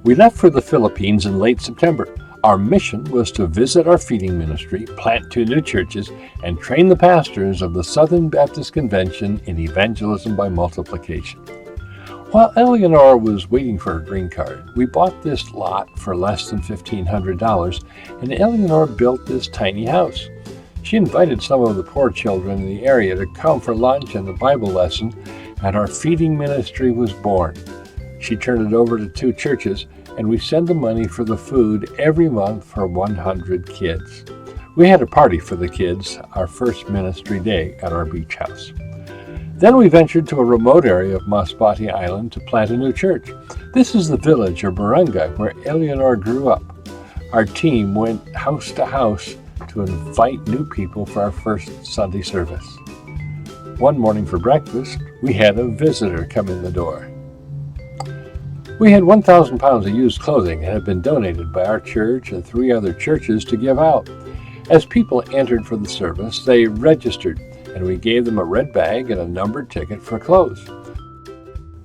We left for the Philippines in late September. Our mission was to visit our feeding ministry, plant 2 new churches, and train the pastors of the Southern Baptist Convention in evangelism by multiplication. While Eleanor was waiting for her green card, we bought this lot for less than $1,500, and Eleanor built this tiny house. She invited some of the poor children in the area to come for lunch and a Bible lesson, and our feeding ministry was born. She turned it over to 2 churches, and we send the money for the food every month for 100 kids. We had a party for the kids, our first ministry day at our beach house. Then we ventured to a remote area of Masbate Island to plant a new church. This is the village or barangay where Eleanor grew up. Our team went house to house to invite new people for our first Sunday service. One morning for breakfast, we had a visitor come in the door. We had 1,000 pounds of used clothing that had been donated by our church and 3 other churches to give out. As people entered for the service, they registered, and we gave them a red bag and a numbered ticket for clothes.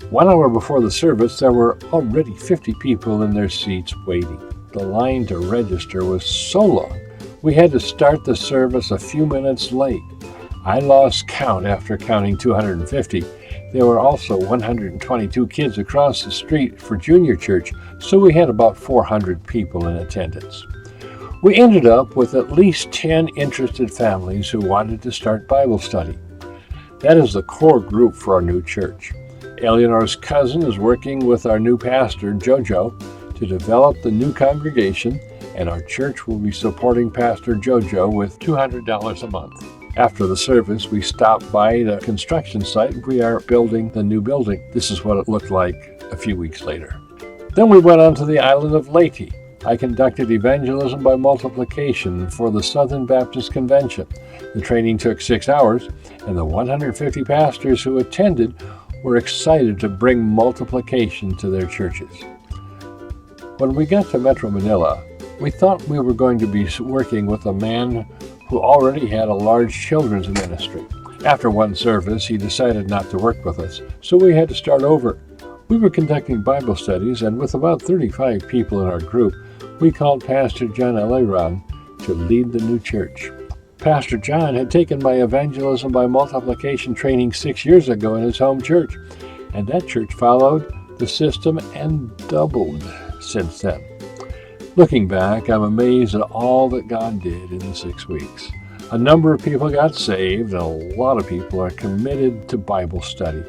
1 hour before the service, there were already 50 people in their seats waiting. The line to register was so long, we had to start the service a few minutes late. I lost count after counting 250. There were also 122 kids across the street for junior church, so we had about 400 people in attendance. We ended up with at least 10 interested families who wanted to start Bible study. That is the core group for our new church. Eleanor's cousin is working with our new pastor, Jojo, to develop the new congregation, and our church will be supporting Pastor Jojo with $200 a month. After the service, we stopped by the construction site. We are building the new building. This is what it looked like a few weeks later. Then we went on to the island of Leyte. I conducted evangelism by multiplication for the Southern Baptist Convention. The training took 6 hours, and the 150 pastors who attended were excited to bring multiplication to their churches. When we got to Metro Manila, we thought we were going to be working with a man who already had a large children's ministry. After one service, he decided not to work with us, so we had to start over. We were conducting Bible studies, and with about 35 people in our group, we called Pastor John Eleran to lead the new church. Pastor John had taken my evangelism by multiplication training 6 years ago in his home church, and that church followed the system and doubled since then. Looking back, I'm amazed at all that God did in the 6 weeks. A number of people got saved, and a lot of people are committed to Bible study.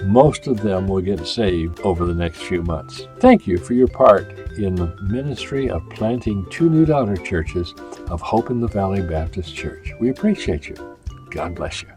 Most of them will get saved over the next few months. Thank you for your part in the ministry of planting 2 new daughter churches of Hope in the Valley Baptist Church. We appreciate you. God bless you.